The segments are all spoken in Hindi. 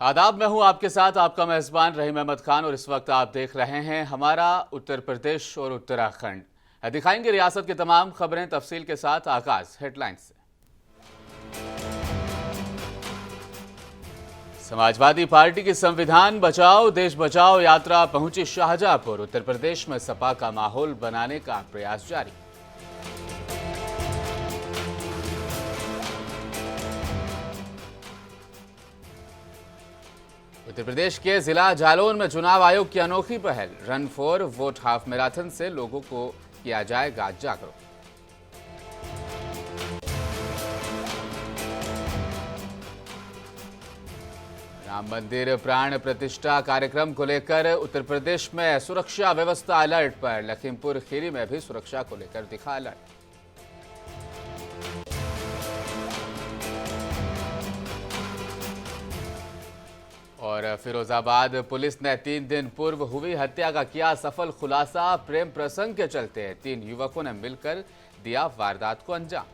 आदाब, मैं हूं आपके साथ आपका मेज़बान रहीम अहमद खान और इस वक्त आप देख रहे हैं हमारा उत्तर प्रदेश और उत्तराखंड। दिखाएंगे रियासत की तमाम खबरें तफसील के साथ। आगाज हेडलाइंस से। समाजवादी पार्टी की संविधान बचाओ देश बचाओ यात्रा पहुंची शाहजहांपुर। उत्तर प्रदेश में सपा का माहौल बनाने का प्रयास जारी। उत्तर प्रदेश के जिला जालौन में चुनाव आयोग की अनोखी पहल, run for vote half marathon से लोगों को किया जाएगा जागरूक। राम मंदिर प्राण प्रतिष्ठा कार्यक्रम को लेकर उत्तर प्रदेश में सुरक्षा व्यवस्था अलर्ट पर। लखीमपुर खीरी में भी सुरक्षा को लेकर दिखा अलर्ट। और फिरोजाबाद पुलिस ने 3 दिन पूर्व हुई हत्या का किया सफल खुलासा। प्रेम प्रसंग के चलते 3 युवकों ने मिलकर दिया वारदात को अंजाम।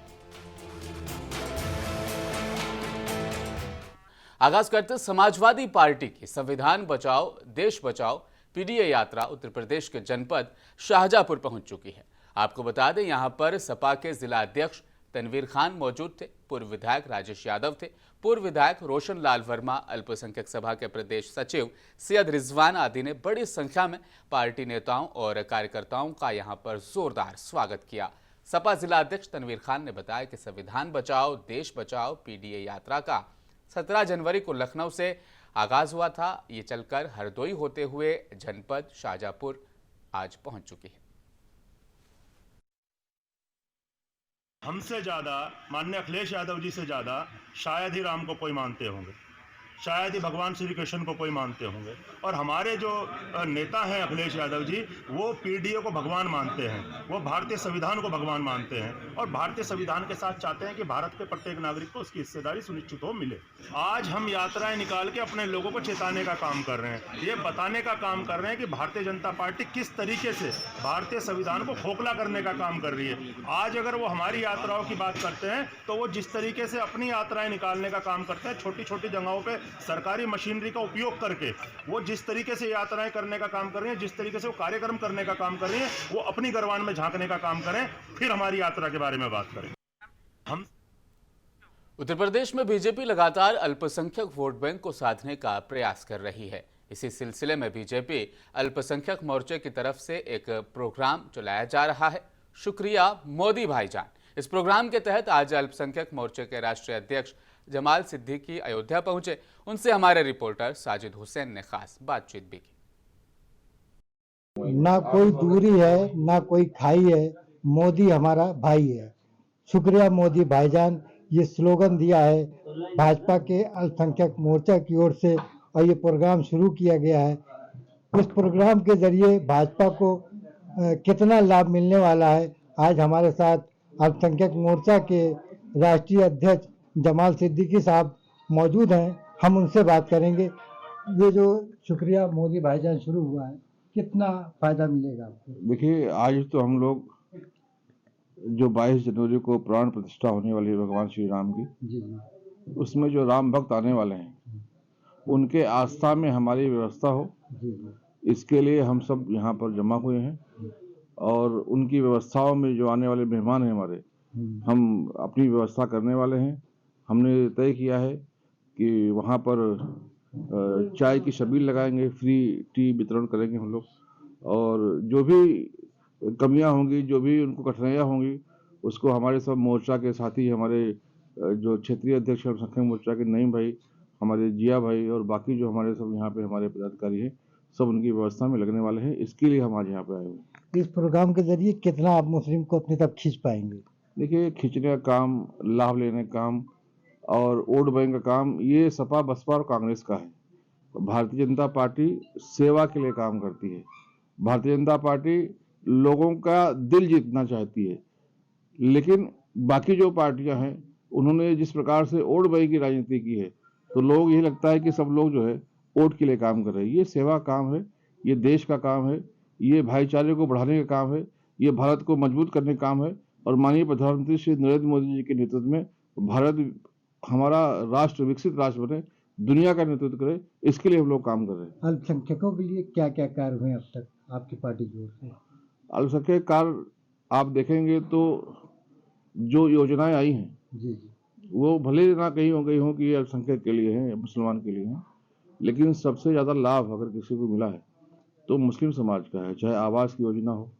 आगाज करते समाजवादी पार्टी की संविधान बचाओ देश बचाओ पीडीए यात्रा उत्तर प्रदेश के जनपद शाहजहांपुर पहुंच चुकी है। आपको बता दें, यहां पर सपा के जिला अध्यक्ष तनवीर खान मौजूद थे, पूर्व विधायक राजेश यादव थे, पूर्व विधायक रोशन लाल वर्मा, अल्पसंख्यक सभा के प्रदेश सचिव सैयद रिजवान आदि ने बड़ी संख्या में पार्टी नेताओं और कार्यकर्ताओं का यहां पर जोरदार स्वागत किया। सपा जिला अध्यक्ष तनवीर खान ने बताया कि संविधान बचाओ देश बचाओ पीडीए यात्रा का 17 जनवरी को लखनऊ से आगाज हुआ था। ये चलकर हरदोई होते हुए जनपद शाहजहांपुर आज पहुंच चुकी है। हमसे ज़्यादा माननीय अखिलेश यादव जी से ज़्यादा शायद ही राम को कोई मानते होंगे, शायद ही भगवान श्री कृष्ण को कोई मानते होंगे। और हमारे जो नेता हैं अखिलेश यादव जी, वो पीडीए को भगवान मानते हैं, वो भारतीय संविधान को भगवान मानते हैं और भारतीय संविधान के साथ चाहते हैं कि भारत के प्रत्येक नागरिक को उसकी हिस्सेदारी सुनिश्चित हो मिले। आज हम यात्राएं निकाल के अपने लोगों को चेताने का काम कर रहे हैं, ये बताने का काम कर रहे हैं कि भारतीय जनता पार्टी किस तरीके से भारतीय संविधान को खोखला करने का काम कर रही है। आज अगर वो हमारी यात्राओं की बात करते हैं तो वो जिस तरीके से अपनी यात्राएं निकालने का काम करते हैं, छोटी छोटी जगहों पे सरकारी मशीनरी का उपयोग करके वो जिस तरीके से यात्राएं करने का काम कर रही हैं, जिस तरीके से वो कार्यक्रम करने का काम कर रही हैं, वो अपनी गरवान में झांकने का काम करें, फिर हमारी यात्रा के बारे में बात करें। हम उत्तर प्रदेश में बीजेपी लगातार अल्पसंख्यक वोट बैंक को साधने का प्रयास कर रही है। इसी सिलसिले में बीजेपी अल्पसंख्यक मोर्चे की तरफ से एक प्रोग्राम चलाया जा रहा है, शुक्रिया मोदी भाईजान। इस प्रोग्राम के तहत आज अल्पसंख्यक मोर्चे के राष्ट्रीय अध्यक्ष जमाल सिद्दीकी अयोध्या पहुंचे। उनसे हमारे रिपोर्टर साजिद हुसैन ने खास बातचीत भी की। ना कोई दूरी है ना कोई खाई है, मोदी हमारा भाई है। शुक्रिया मोदी भाईजान, ये स्लोगन दिया है भाजपा के अल्पसंख्यक मोर्चा की ओर से और ये प्रोग्राम शुरू किया गया है। इस प्रोग्राम के जरिए भाजपा को कितना लाभ मिलने वाला है, आज हमारे साथ अल्पसंख्यक मोर्चा के राष्ट्रीय अध्यक्ष जमाल सिद्दीकी साहब मौजूद हैं, हम उनसे बात करेंगे। ये जो शुक्रिया मोदी भाईजान शुरू हुआ है, कितना फायदा मिलेगा आपको? देखिए, आज तो हम लोग जो 22 जनवरी को प्राण प्रतिष्ठा होने वाली है भगवान श्री राम की, जी उसमें जो राम भक्त आने वाले हैं उनके आस्था में हमारी व्यवस्था हो, जी इसके लिए हम सब यहाँ पर जमा हुए हैं। और उनकी व्यवस्थाओं में जो आने वाले मेहमान हैं हमारे, हम अपनी व्यवस्था करने वाले हैं। हमने तय किया है कि वहाँ पर चाय की छबील लगाएंगे, फ्री टी वितरण करेंगे हम लोग। और जो भी कमियां होंगी, जो भी उनको कठिनाइयां होंगी, उसको हमारे सब मोर्चा के साथी, हमारे जो क्षेत्रीय अध्यक्ष अल्पसंख्यक मोर्चा के नईम भाई, हमारे जिया भाई और बाकी जो हमारे सब यहाँ पे हमारे पदाधिकारी हैं, सब उनकी व्यवस्था में लगने वाले हैं। इसके लिए हम आज यहाँ पे आए हुए हैं। इस प्रोग्राम के जरिए कितना आप मुस्लिम को अपनी तरफ खींच पाएंगे? देखिए, खींचने का काम, लाभ लेने का काम और वोट बैंक का काम, ये सपा बसपा और कांग्रेस का है। भारतीय जनता पार्टी सेवा के लिए काम करती है। भारतीय जनता पार्टी लोगों का दिल जीतना चाहती है। लेकिन बाकी जो पार्टियां हैं, उन्होंने जिस प्रकार से वोट बैंक की राजनीति की है, तो लोग यही लगता है कि सब लोग जो है वोट के लिए काम कर रहे हैं। ये सेवा काम है, ये देश का काम है, ये भाईचारे को बढ़ाने का काम है, ये भारत को मजबूत करने का काम है। और माननीय प्रधानमंत्री श्री नरेंद्र मोदी जी के नेतृत्व में भारत, हमारा राष्ट्र विकसित राष्ट्र बने, दुनिया का नेतृत्व करे, इसके लिए हम लोग काम कर रहे हैं। अल्पसंख्यकों के लिए क्या क्या कार्य हुए अब तक आपकी पार्टी की ओर से? अल्पसंख्यक कार्य आप देखेंगे तो जो योजनाएं आई हैं जी जी। वो भले ना कहीं हो गई हो कि ये अल्पसंख्यक के लिए है, मुसलमान के लिए है, लेकिन सबसे ज़्यादा लाभ अगर किसी को मिला है तो मुस्लिम समाज का है। चाहे आवास की योजना हो,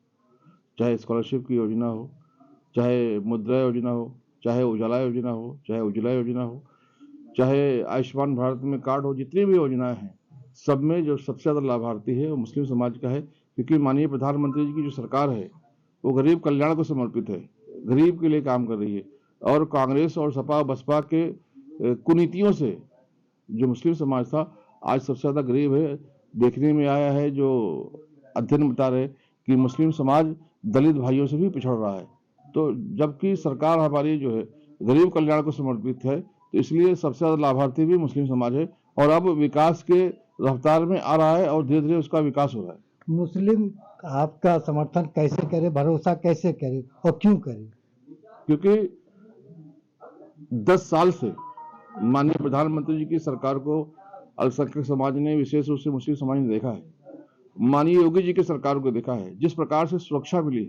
चाहे स्कॉलरशिप की योजना हो, चाहे मुद्रा योजना हो, चाहे उजाला योजना हो, चाहे उज्ज्वला योजना हो, चाहे आयुष्मान भारत में कार्ड हो, जितनी भी योजनाएं हैं सब में जो सबसे ज़्यादा लाभार्थी है वो मुस्लिम समाज का है। क्योंकि माननीय प्रधानमंत्री जी की जो सरकार है वो गरीब कल्याण को समर्पित है, गरीब के लिए काम कर रही है। और कांग्रेस और सपा बसपा के कुनीतियों से जो मुस्लिम समाज था आज सबसे ज़्यादा गरीब है। देखने में आया है, जो अध्ययन बता रहे कि मुस्लिम समाज दलित भाइयों से भी पिछड़ रहा है। तो जबकि सरकार हमारी जो है गरीब कल्याण को समर्पित है, तो इसलिए सबसे ज़्यादा लाभार्थी भी मुस्लिम समाज है और अब विकास के रफ्तार में आ रहा है और धीरे धीरे उसका विकास हो रहा है। मुस्लिम आपका समर्थन कैसे करे, भरोसा कैसे करे और क्यों करे? क्योंकि 10 साल से माननीय प्रधानमंत्री जी की सरकार को अल्पसंख्यक समाज ने, विशेष रूप से मुस्लिम समाज ने देखा है। माननीय योगी जी की सरकार को देखा है, जिस प्रकार से सुरक्षा मिली,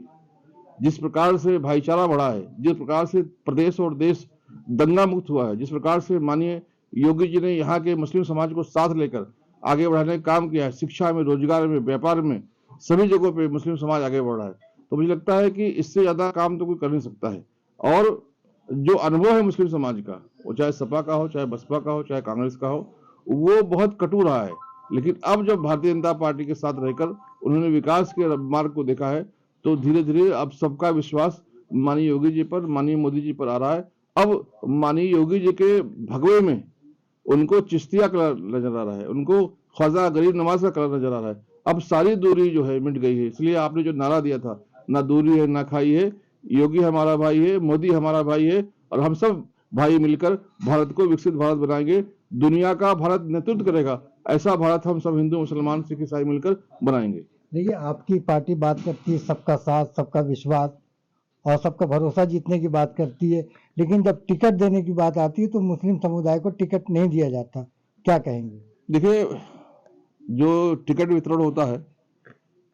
जिस प्रकार से भाईचारा बढ़ा है, जिस प्रकार से प्रदेश और देश दंगा मुक्त हुआ है, जिस प्रकार से माननीय योगी जी ने यहाँ के मुस्लिम समाज को साथ लेकर आगे बढ़ाने का काम किया है। शिक्षा में, रोजगार में, व्यापार में, सभी जगहों पे मुस्लिम समाज आगे बढ़ रहा है। तो मुझे लगता है कि इससे ज्यादा काम तो कोई कर नहीं सकता है। और जो अनुभव है मुस्लिम समाज का, वो चाहे सपा का हो, चाहे बसपा का हो, चाहे कांग्रेस का हो, वो बहुत कटु रहा है। लेकिन अब जब भारतीय जनता पार्टी के साथ रहकर उन्होंने विकास के मार्ग को देखा है, तो धीरे धीरे अब सबका विश्वास माननीय योगी जी पर, माननीय मोदी जी पर आ रहा है। अब माननीय योगी जी के भगवे में उनको चिश्तिया कलर नजर आ रहा है, उनको ख्वाजा गरीब नवाज का कलर नजर आ रहा है। अब सारी दूरी जो है मिट गई है। इसलिए आपने जो नारा दिया था, ना दूरी है ना खाई है, योगी हमारा भाई है, मोदी हमारा भाई है, और हम सब भाई मिलकर भारत को विकसित भारत बनाएंगे। दुनिया का भारत नेतृत्व करेगा, ऐसा भारत हम सब हिंदू, मुसलमान, सिख, ईसाई मिलकर बनाएंगे। देखिए, आपकी पार्टी बात करती है सबका साथ, सबका विश्वास और सबका भरोसा जीतने की बात करती है, लेकिन जब टिकट देने की बात आती है तो मुस्लिम समुदाय को टिकट नहीं दिया जाता। क्या कहेंगे? देखिए, जो टिकट वितरण होता है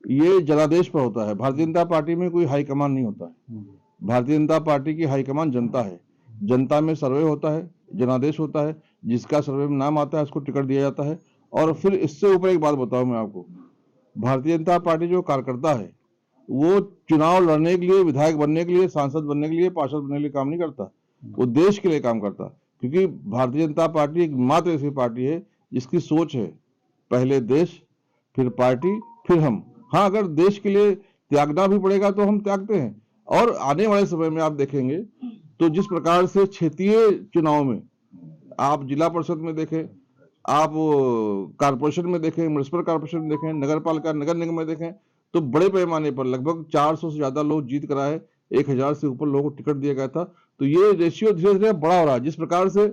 ये जनादेश पर होता है। भारतीय जनता पार्टी में कोई हाईकमान नहीं होता है। भारतीय जनता पार्टी की हाईकमान जनता है। जनता में सर्वे होता है, जनादेश होता है, जिसका सर्वे में नाम आता है उसको टिकट दिया जाता है। और फिर इससे ऊपर एक बात बताऊं मैं आपको, भारतीय जनता पार्टी जो कार्यकर्ता है वो चुनाव लड़ने के लिए, विधायक बनने के लिए, सांसद बनने के लिए, पार्षद बनने के लिए काम नहीं करता, वो देश के लिए काम करता। क्योंकि भारतीय जनता पार्टी एक मात्र ऐसी पार्टी है जिसकी सोच है पहले देश, फिर पार्टी, फिर हम। हाँ, अगर देश के लिए त्यागना भी पड़ेगा तो हम त्यागते हैं। और आने वाले समय में आप देखेंगे तो जिस प्रकार से क्षेत्रीय चुनाव में, आप जिला परिषद में देखें, आप कारपोरेशन में देखें, म्युनिसिपल कारपोरेशन में देखें, नगर पालिका, नगर निगम में देखें, तो बड़े पैमाने पर लगभग 400 से ज्यादा लोग जीत कर आए, 1000 से ऊपर लोगों को टिकट दिया गया था। तो ये रेशियो धीरे धीरे बड़ा हो रहा है। जिस प्रकार से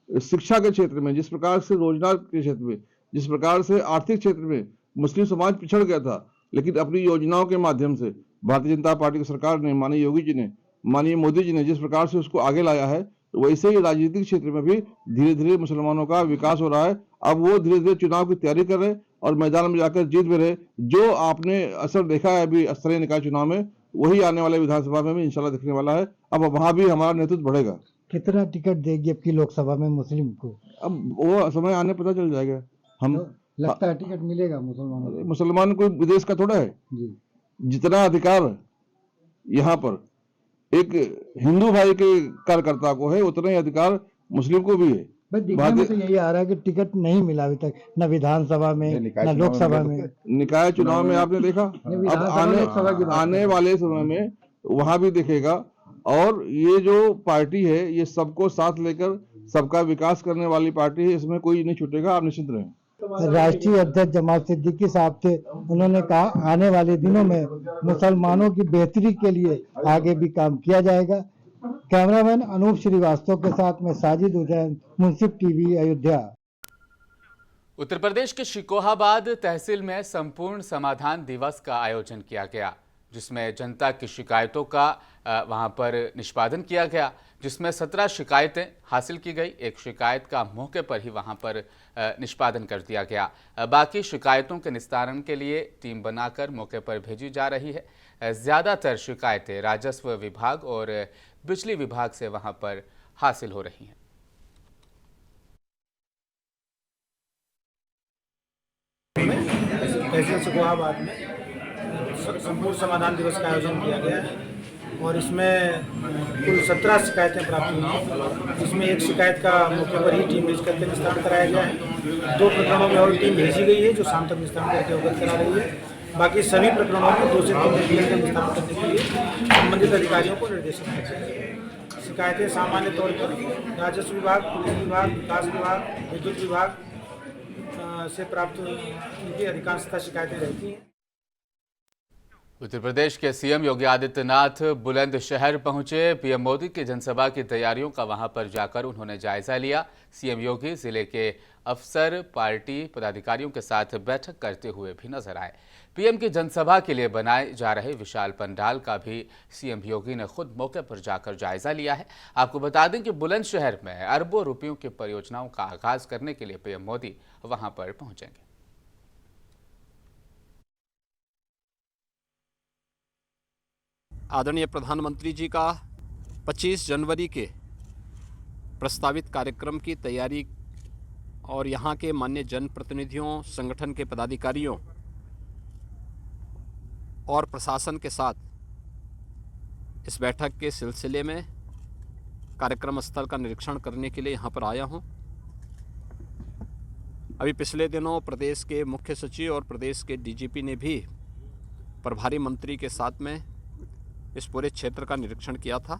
शिक्षा के क्षेत्र में, जिस प्रकार से रोजगार के क्षेत्र में, जिस प्रकार से आर्थिक क्षेत्र में मुस्लिम समाज पिछड़ गया था, लेकिन अपनी योजनाओं के माध्यम से भारतीय जनता पार्टी की सरकार ने, माननीय योगी जी ने, माननीय मोदी जी ने जिस प्रकार से उसको आगे लाया है, तो वैसे ही राजनीतिक क्षेत्र में भी धीरे धीरे मुसलमानों का विकास हो रहा है। अब वो धीरे धीरे चुनाव की तैयारी कर रहे और मैदान में जाकर जीत भी रहे। जो आपने असर देखा है अभी स्थानीय निकाय चुनाव में, वही आने वाले विधानसभा में भी इंशाल्लाह दिखने वाला है। अब वहां भी हमारा नेतृत्व बढ़ेगा। कितना टिकट देगी आपकी लोकसभा में मुस्लिम को? अब वो समय आने पता चल जाएगा। हम तो लगता है टिकट मिलेगा मुसलमानों को? मुसलमान कोई विदेश का थोड़ा है जी। जितना अधिकार यहाँ पर एक हिंदू भाई के कार्यकर्ता को है, उतना ही अधिकार मुस्लिम को भी है। बस दिखने में तो यही आ रहा है कि टिकट नहीं मिला अभी तक, न विधानसभा में न लोकसभा में। निकाय चुनाव में आपने देखा, अब आने वाले समय में वहां भी दिखेगा। और ये जो पार्टी है ये सबको साथ लेकर सबका विकास करने वाली पार्टी है, इसमें कोई नहीं छूटेगा, आप निश्चित रहें। राष्ट्रीय अध्यक्ष जमाल सिद्दीकी साहब थे, उन्होंने कहा आने वाले दिनों में मुसलमानों की बेहतरी के लिए आगे भी काम किया जाएगा। कैमरामैन अनूप श्रीवास्तव के साथ में साजिद उजैन, मुंसिफ टीवी, अयोध्या। उत्तर प्रदेश के शिकोहाबाद तहसील में संपूर्ण समाधान दिवस का आयोजन किया गया, जिसमें जनता की शिकायतों का वहां पर निष्पादन किया गया, जिसमें 17 शिकायतें हासिल की गई। एक शिकायत का मौके पर ही वहां पर निष्पादन कर दिया गया। बाकी शिकायतों के निस्तारण के लिए टीम बनाकर मौके पर भेजी जा रही है। ज़्यादातर शिकायतें राजस्व विभाग और बिजली विभाग से वहां पर हासिल हो रही हैं। तहसील सुखवाबाद में संपूर्ण समाधान दिवस का आयोजन किया गया है और इसमें कुल 17 शिकायतें प्राप्त हुई हैं, जिसमें एक शिकायत का मौके पर ही टीम भेज करके निस्तारण कराया गया है। 2 प्रकरणों में और टीम भेजी गई है जो शाम तक निस्तारण करके अवगत करा रही है। बाकी सभी प्रकरणों में 2 से 3 दिन के निस्तारण करने के लिए संबंधित अधिकारियों को निर्देशित किया गया है। शिकायतें सामान्य तौर पर राजस्व विभाग, पुलिस विभाग, विकास विभाग, विद्युत विभाग से प्राप्त उनकी अधिकांशतः शिकायतें रहती हैं। उत्तर प्रदेश के सीएम योगी आदित्यनाथ बुलंदशहर पहुंचे। पीएम मोदी की जनसभा की तैयारियों का वहां पर जाकर उन्होंने जायजा लिया। सीएम योगी जिले के अफसर, पार्टी पदाधिकारियों के साथ बैठक करते हुए भी नजर आए। पीएम की जनसभा के लिए बनाए जा रहे विशाल पंडाल का भी सीएम योगी ने खुद मौके पर जाकर जायजा लिया है। आपको बता दें कि बुलंदशहर में अरबों रुपयों की परियोजनाओं का आगाज करने के लिए पीएम मोदी वहां पर पहुंचेंगे। आदरणीय प्रधानमंत्री जी का 25 जनवरी के प्रस्तावित कार्यक्रम की तैयारी और यहाँ के मान्य जनप्रतिनिधियों, संगठन के पदाधिकारियों और प्रशासन के साथ इस बैठक के सिलसिले में कार्यक्रम स्थल का निरीक्षण करने के लिए यहाँ पर आया हूँ। अभी पिछले दिनों प्रदेश के मुख्य सचिव और प्रदेश के डीजीपी ने भी प्रभारी मंत्री के साथ में इस पूरे क्षेत्र का निरीक्षण किया था,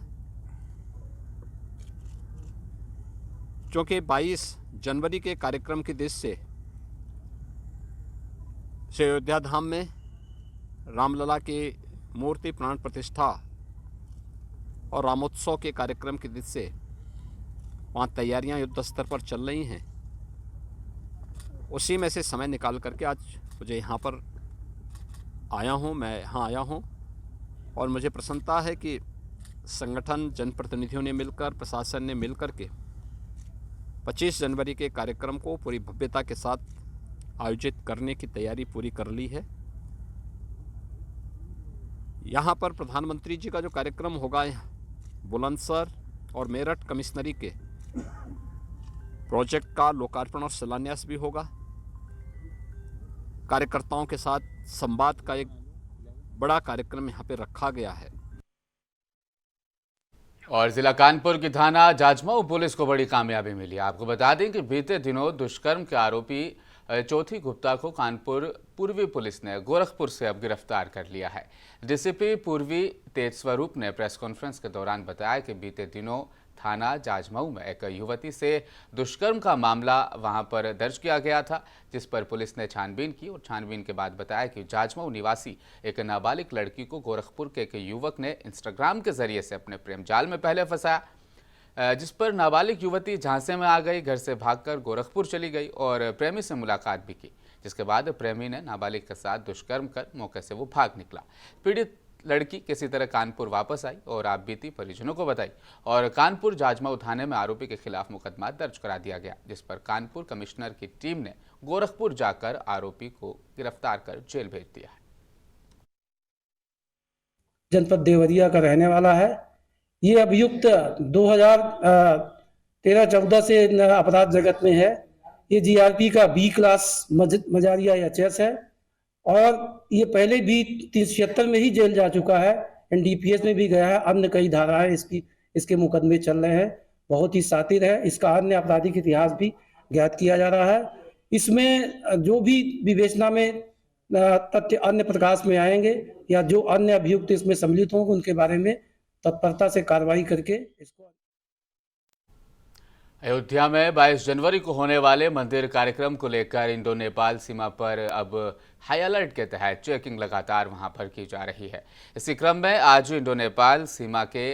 क्योंकि 22 जनवरी के कार्यक्रम की दृष्टि से अयोध्या धाम में रामलला के मूर्ति प्राण प्रतिष्ठा और रामोत्सव के कार्यक्रम की दृष्टि से वहाँ तैयारियां युद्ध स्तर पर चल रही हैं। उसी में से समय निकाल करके आज मुझे यहाँ पर आया हूँ, मैं यहाँ आया हूँ और मुझे प्रसन्नता है कि संगठन, जनप्रतिनिधियों ने मिलकर, प्रशासन ने मिलकर के 25 जनवरी के कार्यक्रम को पूरी भव्यता के साथ आयोजित करने की तैयारी पूरी कर ली है। यहाँ पर प्रधानमंत्री जी का जो कार्यक्रम होगा, बुलंदशहर और मेरठ कमिश्नरी के प्रोजेक्ट का लोकार्पण और शिलान्यास भी होगा। कार्यकर्ताओं के साथ संवाद का एक बड़ा कार्यक्रम यहाँ पे रखा गया है। और जिला कानपुर की थाना जाजमऊ पुलिस को बड़ी कामयाबी मिली। आपको बता दें कि बीते दिनों दुष्कर्म के आरोपी चौथी गुप्ता को कानपुर पूर्वी पुलिस ने गोरखपुर से अब गिरफ्तार कर लिया है। डीसीपी पूर्वी तेज स्वरूप ने प्रेस कॉन्फ्रेंस के दौरान बताया कि बीते दिनों थाना जाजमऊ में एक युवती से दुष्कर्म का मामला वहां पर दर्ज किया गया था, जिस पर पुलिस ने छानबीन की और छानबीन के बाद बताया कि जाजमऊ निवासी एक नाबालिग लड़की को गोरखपुर के एक युवक ने इंस्टाग्राम के जरिए से अपने प्रेम जाल में पहले फंसाया, जिस पर नाबालिग युवती झांसे में आ गई, घर से भागकर गोरखपुर चली गई और प्रेमी से मुलाकात भी की, जिसके बाद प्रेमी ने नाबालिग के साथ दुष्कर्म कर मौके से वो भाग निकला। पीड़ित लड़की किसी तरह कानपुर वापस आई और आप बीती परिजनों को बताई और कानपुर जाजमऊ थाने में आरोपी के खिलाफ मुकदमा दर्ज करा दिया गया, जिस पर कानपुर कमिश्नर की टीम ने गोरखपुर जाकर आरोपी को गिरफ्तार कर जेल भेज दिया है। जनपद देवरिया का रहने वाला है। ये अभियुक्त 2013-14 से अपराध जगत में है। ये जीआरपी का बी क्लास मजारिया एचएस है और ये पहले भी 376 में ही जेल जा चुका है, एनडीपीएस में भी गया है, अन्य कई धाराएं इसके मुकदमे चल रहे हैं। बहुत ही शातिर है। इसका अन्य आपराधिक इतिहास भी ज्ञात किया जा रहा है। इसमें जो भी विवेचना में तथ्य अन्य प्रकाश में आएंगे या जो अन्य अभियुक्त इसमें सम्मिलित होंगे उनके बारे में तत्परता से कार्रवाई करके इसको अयोध्या में 22 जनवरी को होने वाले मंदिर कार्यक्रम को लेकर इंडो नेपाल सीमा पर अब हाई अलर्ट के तहत चेकिंग लगातार वहां पर की जा रही है। इसी क्रम में आज इंडो नेपाल सीमा के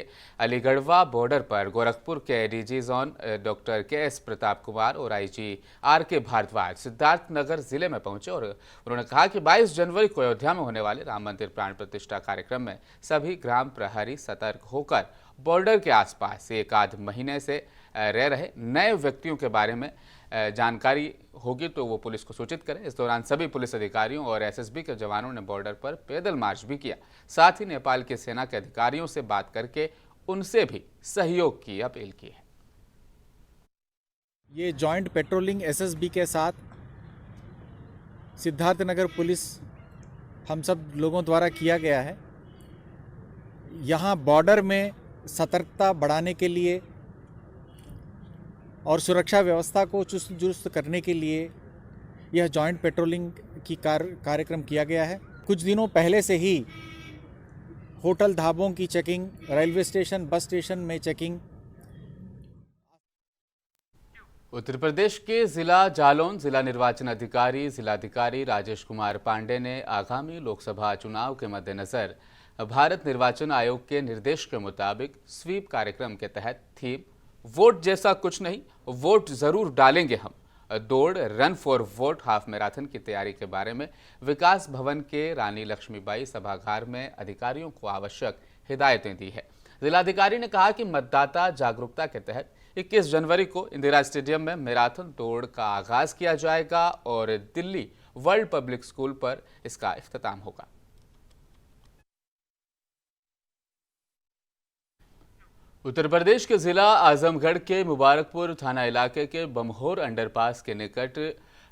अलीगढ़वा बॉर्डर पर गोरखपुर के DG zone doctor KS. Pratap Kumar और आईजी आर.के. भारद्वाज सिद्धार्थनगर जिले में पहुंचे और उन्होंने कहा कि 22 जनवरी को अयोध्या में होने वाले राम मंदिर प्राण प्रतिष्ठा कार्यक्रम में सभी ग्राम प्रहरी सतर्क होकर बॉर्डर के आसपास एक आध महीने से रह रहे नए व्यक्तियों के बारे में जानकारी होगी तो वो पुलिस को सूचित करें। इस दौरान सभी पुलिस अधिकारियों और एसएसबी के जवानों ने बॉर्डर पर पैदल मार्च भी किया। साथ ही नेपाल की सेना के अधिकारियों से बात करके उनसे भी सहयोग की अपील की है। ये जॉइंट पेट्रोलिंग एसएसबी के साथ सिद्धार्थनगर पुलिस हम सब लोगों द्वारा किया गया है। यहाँ बॉर्डर में सतर्कता बढ़ाने के लिए और सुरक्षा व्यवस्था को चुस्त दुरुस्त करने के लिए यह जॉइंट पेट्रोलिंग की कार्यक्रम किया गया है। कुछ दिनों पहले से ही होटल ढाबों की checking, railway station, bus station में चेकिंग। उत्तर प्रदेश के जिला जालौन जिला निर्वाचन अधिकारी जिलाधिकारी राजेश कुमार पांडे ने आगामी लोकसभा चुनाव के मद्देनजर भारत निर्वाचन आयोग के निर्देश के मुताबिक स्वीप कार्यक्रम के तहत थीम वोट जैसा कुछ नहीं, वोट जरूर डालेंगे हम, दौड़ run for vote half marathon की तैयारी के बारे में विकास भवन के रानी लक्ष्मीबाई सभागार में अधिकारियों को आवश्यक हिदायतें दी है। जिलाधिकारी ने कहा कि मतदाता जागरूकता के तहत 21 जनवरी को इंदिरा स्टेडियम में मैराथन दौड़ का आगाज किया जाएगा और दिल्ली वर्ल्ड पब्लिक स्कूल पर इसका इख्तिताम होगा। उत्तर प्रदेश के जिला आजमगढ़ के मुबारकपुर थाना इलाके के बमहोर अंडरपास के निकट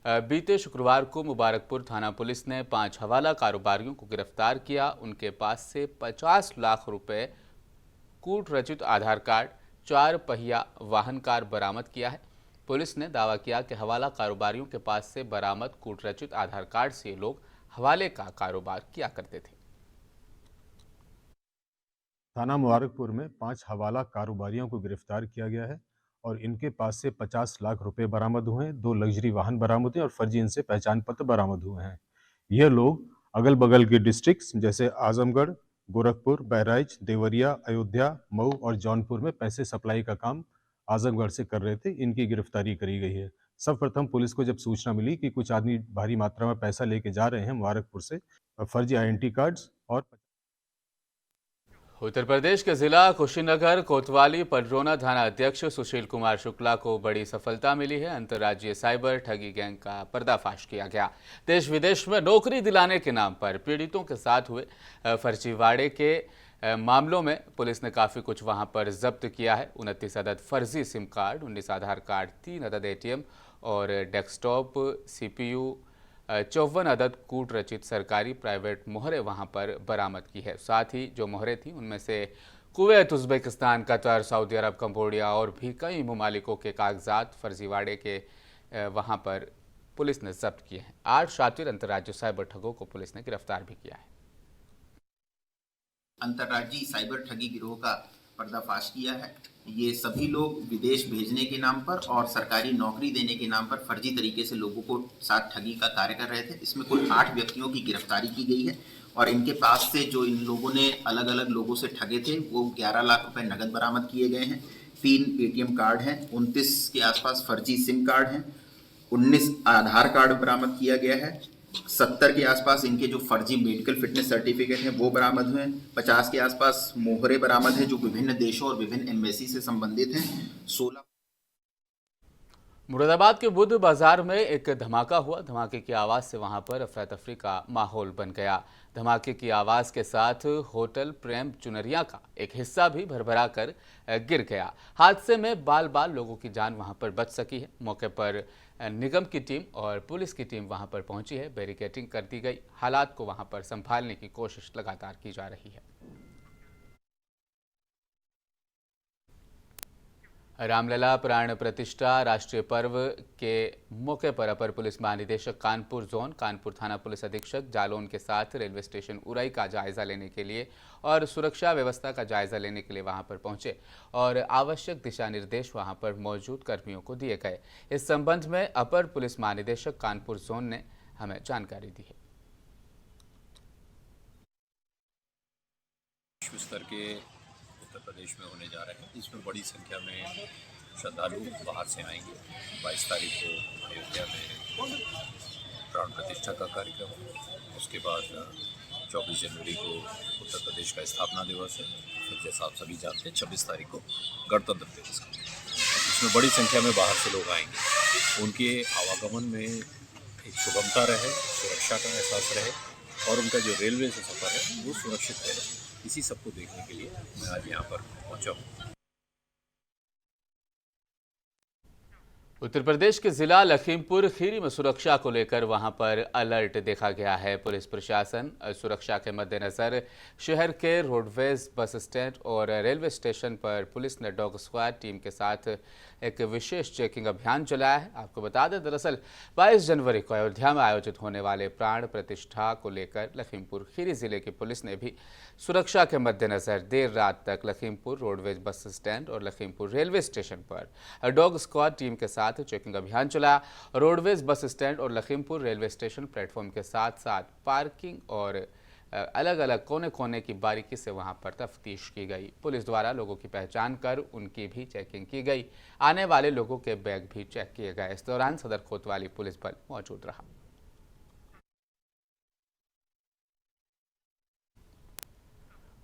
बीते शुक्रवार को मुबारकपुर थाना पुलिस ने 5 हवाला कारोबारियों को गिरफ्तार किया। उनके पास से 50 लाख रुपए, कूट रचित आधार कार्ड, 4 पहिया वाहन कार बरामद किया है। पुलिस ने दावा किया कि हवाला कारोबारियों के पास से बरामद कूट रचित आधार कार्ड से लोग हवाले का कारोबार किया करते थे। थाना मुबारकपुर में 5 हवाला कारोबारियों को गिरफ्तार किया गया है और इनके पास से 50 लाख रुपए बरामद हुए हैं, 2 लग्जरी वाहन बरामद हुए और फर्जी इनसे पहचान पत्र बरामद हुए हैं। यह लोग अगल बगल के डिस्ट्रिक्ट्स जैसे आजमगढ़, गोरखपुर, बहराइच, देवरिया, अयोध्या, मऊ और जौनपुर में पैसे सप्लाई का काम आजमगढ़ से कर रहे थे। इनकी गिरफ्तारी करी गई है। सर्वप्रथम पुलिस को जब सूचना मिली कि कुछ आदमी भारी मात्रा में पैसा लेके जा रहे हैं मुबारकपुर से, फर्जी आईडेंटिटी कार्ड्स और उत्तर प्रदेश के जिला कुशीनगर कोतवाली पडरौना थाना अध्यक्ष सुशील कुमार शुक्ला को बड़ी सफलता मिली है। अंतर्राज्यीय साइबर ठगी गैंग का पर्दाफाश किया गया। देश विदेश में नौकरी दिलाने के नाम पर पीड़ितों के साथ हुए फर्जीवाड़े के मामलों में पुलिस ने काफ़ी कुछ वहां पर जब्त किया है। 29 अदद फर्जी सिम कार्ड, 19 आधार कार्ड, 3 अदद एटीएम और डेस्कटॉप CPU, 54 अदद कूट रचित सरकारी प्राइवेट मोहरें वहां पर बरामद की है। साथ ही जो मोहरें थी उनमें से कुवैत, उज़्बेकिस्तान, कतर, सऊदी अरब, कंबोडिया और भी कई ममालिकों के कागजात फर्जीवाड़े के वहां पर पुलिस ने जब्त किए हैं। 8 शातिर अंतर्राज्यीय साइबर ठगों को पुलिस ने गिरफ्तार भी किया है। अंतर्राज्यीय साइबर ठगी गिरोह का पर्दाफाश किया है। ये सभी लोग विदेश भेजने के नाम पर और सरकारी नौकरी देने के नाम पर फर्जी तरीके से लोगों को साथ ठगी का कार्य कर रहे थे। इसमें कुल 8 व्यक्तियों की गिरफ्तारी की गई है और इनके पास से जो इन लोगों ने अलग अलग लोगों से ठगे थे वो 11 लाख रुपए नगद बरामद किए गए हैं। 3 ATM कार्ड हैं, 29 के आसपास फर्जी सिम कार्ड हैं, 19 आधार कार्ड बरामद किया गया है, 70 के आसपास इनके जो फर्जी मेडिकल फिटनेस सर्टिफिकेट हैं वो बरामद हुए हैं, 50 के आसपास मोहरे बरामद हैं जो विभिन्न देशों और विभिन्न एम्बेसी से संबंधित हैं। 16 मुरादाबाद के बुद्ध बाजार में एक धमाका हुआ। धमाके की आवाज़ से वहां पर अफरा तफरी का माहौल बन गया। धमाके की आवाज़ के साथ होटल प्रेम चुनरिया का एक हिस्सा भी भरभरा कर गिर गया। हादसे में बाल बाल लोगों की जान वहां पर बच सकी है। मौके पर निगम की टीम और पुलिस की टीम वहां पर पहुंची है। बैरिकेडिंग कर दी गई। हालात को वहां पर संभालने की कोशिश लगातार की जा रही है। रामलला प्राण प्रतिष्ठा राष्ट्रीय पर्व के मौके पर अपर पुलिस महानिदेशक कानपुर जोन, कानपुर थाना पुलिस अधीक्षक जालौन के साथ रेलवे स्टेशन उरई का जायजा लेने के लिए और सुरक्षा व्यवस्था का जायजा लेने के लिए वहां पर पहुंचे और आवश्यक दिशा निर्देश वहां पर मौजूद कर्मियों को दिए गए। इस संबंध में अपर पुलिस महानिदेशक कानपुर जोन ने हमें जानकारी दी है। विश्व स्तर के उत्तर प्रदेश में होने जा रहे हैं, इसमें बड़ी संख्या में श्रद्धालु बाहर से आएंगे। 22 तारीख को अयोध्या में प्राण प्रतिष्ठा का कार्यक्रम है। उसके बाद 24 जनवरी को उत्तर प्रदेश का स्थापना दिवस है। फिर जैसा आप सभी जानते हैं 26 तारीख को गणतंत्र दिवस का। इसमें बड़ी संख्या में बाहर से लोग आएंगे। उनके आवागमन में एक सुगमता रहे, सुरक्षा का एहसास रहे और उनका जो रेलवे से सफ़र है वो सुरक्षित रहे। इसी सबको देखने के लिए मैं आज यहाँ पर पहुँचा हूँ। उत्तर प्रदेश के जिला लखीमपुर खीरी में सुरक्षा को लेकर वहां पर अलर्ट देखा गया है। पुलिस प्रशासन सुरक्षा के मद्देनजर शहर के रोडवेज बस स्टैंड और रेलवे स्टेशन पर पुलिस ने डॉग स्क्वाड टीम के साथ एक विशेष चेकिंग अभियान चलाया है। आपको बता दें, दरअसल 22 जनवरी को अयोध्या में आयोजित होने वाले प्राण प्रतिष्ठा को लेकर लखीमपुर खीरी जिले की पुलिस ने भी सुरक्षा के मद्देनजर देर रात तक लखीमपुर रोडवेज बस स्टैंड और लखीमपुर रेलवे स्टेशन पर डॉग स्क्वाड टीम के साथ चेकिंग अभियान चला। रोडवेज बस स्टैंड और लखीमपुर रेलवे स्टेशन प्लेटफॉर्म के साथ साथ पार्किंग और अलग अलग कोने कोने की बारीकी से वहां पर तफ्तीश की गई। पुलिस द्वारा लोगों की पहचान कर उनकी भी चेकिंग की गई। आने वाले लोगों के बैग भी चेक किए गए। इस दौरान सदर कोतवाली पुलिस बल मौजूद रहा।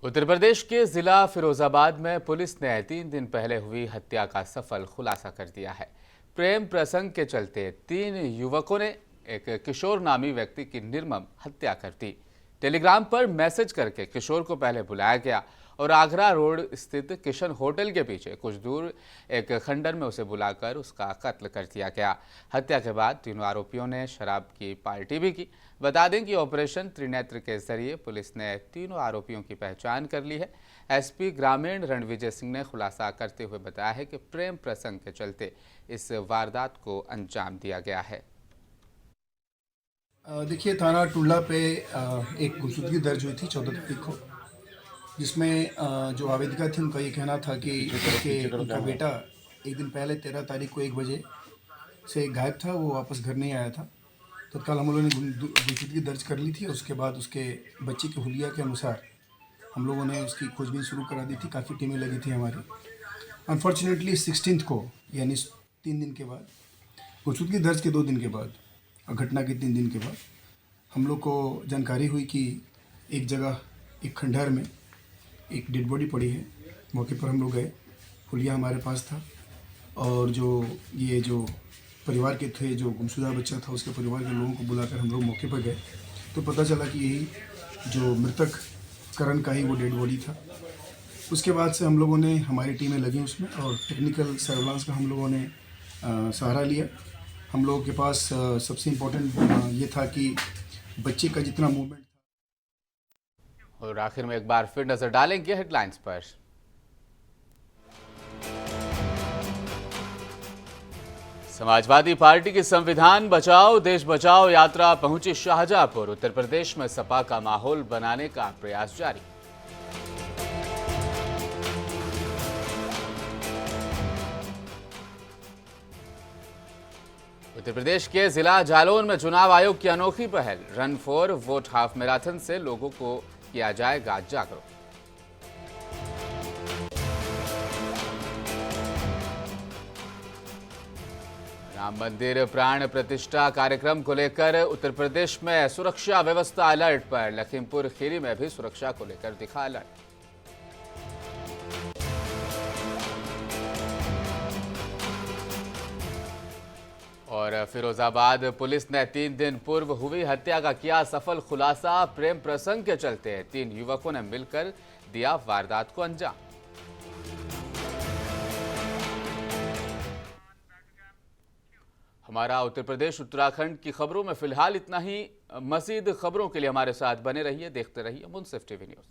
उत्तर प्रदेश के जिला फिरोजाबाद में पुलिस ने 3 दिन पहले हुई हत्या का सफल खुलासा कर दिया है। प्रेम प्रसंग के चलते 3 युवकों ने एक किशोर नामी व्यक्ति की निर्मम हत्या कर दी। टेलीग्राम पर मैसेज करके किशोर को पहले बुलाया गया और आगरा रोड स्थित किशन होटल के पीछे कुछ दूर एक खंडर में उसे बुलाकर उसका कत्ल कर दिया गया। हत्या के बाद तीनों आरोपियों ने शराब की पार्टी भी की। बता दें कि ऑपरेशन त्रिनेत्र के जरिए पुलिस ने तीनों आरोपियों की पहचान कर ली है। एसपी ग्रामीण रणविजय सिंह ने खुलासा करते हुए बताया है कि प्रेम प्रसंग के चलते इस वारदात को अंजाम दिया गया है। देखिए, थाना टुल्ला पे एक गुमशुदगी दर्ज हुई थी 14 तारीख को, जिसमें जो आवेदिका थी उनका ये कहना था कि उनका बेटा एक दिन पहले 13 तारीख को 1 बजे से गायब था, वो वापस घर नहीं आया था। तत्काल हम लोगों ने गुमशुदगी दर्ज कर ली थी। उसके बाद उसके बच्चे के हुलिया के अनुसार हम लोगों ने उसकी खोजबीन शुरू करा दी थी। काफ़ी टीमें लगी थी हमारी। अनफॉर्चुनेटली 16 को, यानी 3 दिन के बाद, गुमशुदगी दर्ज के 2 दिन के बाद, घटना के 3 दिन के बाद हम लोग को जानकारी हुई कि एक जगह, एक खंडहर में एक डेड बॉडी पड़ी है। मौके पर हम लोग गए, हुलिया हमारे पास था और जो परिवार के थे, जो गुमशुदा बच्चा था, उसके परिवार के लोगों को बुलाकर हम लोग मौके पर गए तो पता चला कि यही जो मृतक करण का ही वो डेड बॉडी था। उसके बाद से हम लोगों ने, हमारी टीमें लगी उसमें और टेक्निकल सर्वेलांस का हम लोगों ने सहारा लिया। हम लोगों के पास सबसे इम्पोर्टेंट ये था कि बच्चे का जितना मूवमेंट था। और आखिर में एक बार फिर नजर डालेंगे हेडलाइंस पर। समाजवादी पार्टी की संविधान बचाओ देश बचाओ यात्रा पहुंची शाहजहांपुर। उत्तर प्रदेश में सपा का माहौल बनाने का प्रयास जारी। उत्तर प्रदेश के जिला जालौन में चुनाव आयोग की अनोखी पहल, run for vote half marathon से लोगों को किया जाएगा जागरूक। राम मंदिर प्राण प्रतिष्ठा कार्यक्रम को लेकर उत्तर प्रदेश में सुरक्षा व्यवस्था अलर्ट पर। लखीमपुर खीरी में भी सुरक्षा को लेकर दिखा अलर्ट। और फिरोजाबाद पुलिस ने 3 दिन पूर्व हुई हत्या का किया सफल खुलासा। प्रेम प्रसंग के चलते 3 युवकों ने मिलकर दिया वारदात को अंजाम। हमारा उत्तर प्रदेश उत्तराखंड की खबरों में फिलहाल इतना ही। मजीद खबरों के लिए हमारे साथ बने रहिए, देखते रहिए मुंसिफ टीवी न्यूज़।